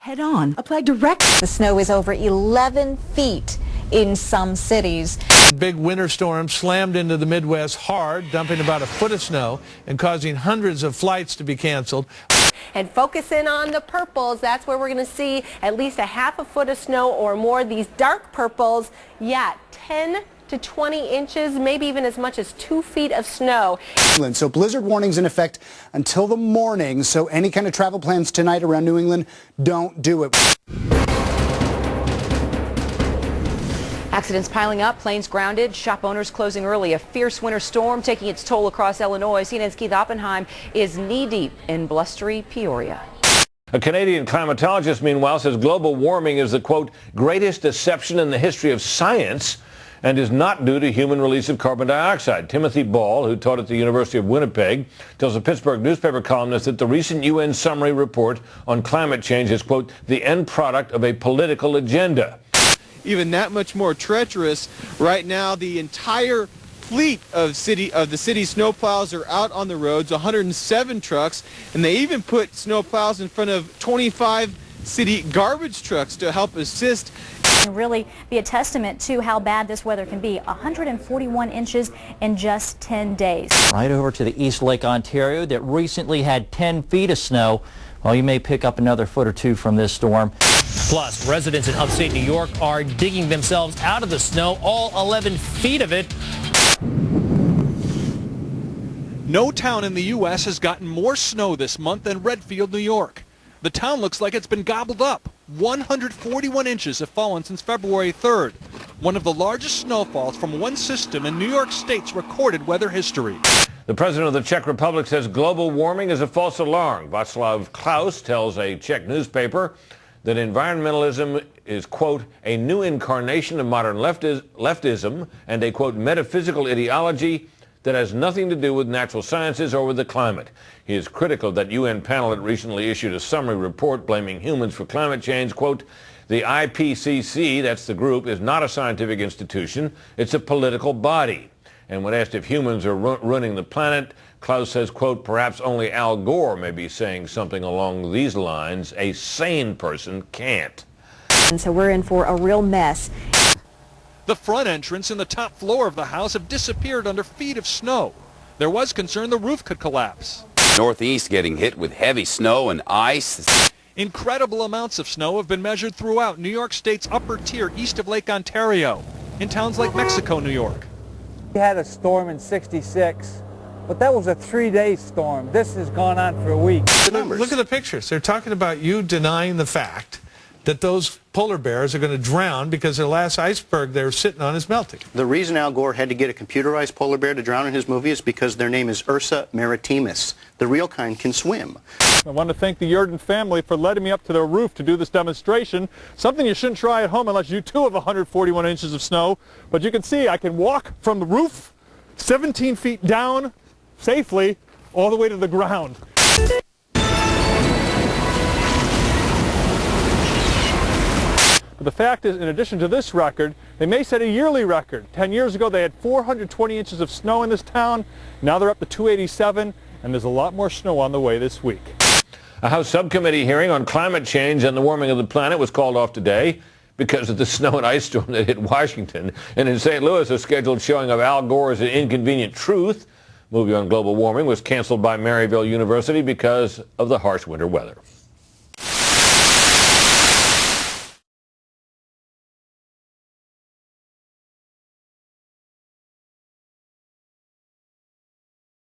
head-on. Apply direct. The snow is over 11 feet in some cities. Big winter storm slammed into the Midwest hard, dumping about a foot of snow and causing hundreds of flights to be canceled. And focus in on the purples. That's where we're going to see at least a half a foot of snow or more. These dark purples, 10 to 20 inches, maybe even as much as 2 feet of snow. So blizzard warnings in effect until the morning. So any kind of travel plans tonight around New England, don't do it. Accidents piling up, planes grounded, shop owners closing early. A fierce winter storm taking its toll across Illinois. CNN's Keith Oppenheim is knee-deep in blustery Peoria. A Canadian climatologist, meanwhile, says global warming is the, quote, greatest deception in the history of science and is not due to human release of carbon dioxide. Timothy Ball, who taught at the University of Winnipeg, tells a Pittsburgh newspaper columnist that the recent UN summary report on climate change is, quote, the end product of a political agenda. Even that much more treacherous. Right now, the entire fleet of the city snowplows are out on the roads, 107 trucks, and they even put snowplows in front of 25 city garbage trucks to help assist. And really be a testament to how bad this weather can be. 141 inches in just 10 days. Right over to the East Lake, Ontario, that recently had 10 feet of snow. Well, you may pick up another foot or two from this storm. Plus, residents in upstate New York are digging themselves out of the snow, all 11 feet of it. No town in the U.S. has gotten more snow this month than Redfield, New York. The town looks like it's been gobbled up. 141 inches have fallen since February 3rd, one of the largest snowfalls from one system in New York State's recorded weather history. The president of the Czech Republic says global warming is a false alarm. Václav Klaus tells a Czech newspaper that environmentalism is, quote, a new incarnation of modern leftism and a, quote, metaphysical ideology that has nothing to do with natural sciences or with the climate. He is critical that UN panel that recently issued a summary report blaming humans for climate change. Quote, the IPCC, that's the group, is not a scientific institution. It's a political body. And when asked if humans are running the planet, Klaus says, quote, perhaps only Al Gore may be saying something along these lines. A sane person can't. And so we're in for a real mess. The front entrance and the top floor of the house have disappeared under feet of snow. There was concern the roof could collapse. Northeast getting hit with heavy snow and ice. Incredible amounts of snow have been measured throughout New York State's upper tier east of Lake Ontario, in towns like Mexico, New York. We had a storm in '66, but that was a 3-day storm. This has gone on for a week. Look at the pictures. They're talking about you denying the fact that those polar bears are going to drown because their last iceberg they were sitting on is melting. The reason Al Gore had to get a computerized polar bear to drown in his movie is because their name is Ursa maritimus. The real kind can swim. I want to thank the Yurden family for letting me up to their roof to do this demonstration. Something you shouldn't try at home unless you too have 141 inches of snow. But you can see I can walk from the roof 17 feet down safely all the way to the ground. But the fact is, in addition to this record, they may set a yearly record. 10 years ago, they had 420 inches of snow in this town. Now they're up to 287, and there's a lot more snow on the way this week. A House subcommittee hearing on climate change and the warming of the planet was called off today because of the snow and ice storm that hit Washington. And in St. Louis, a scheduled showing of Al Gore's Inconvenient Truth movie on global warming was canceled by Maryville University because of the harsh winter weather.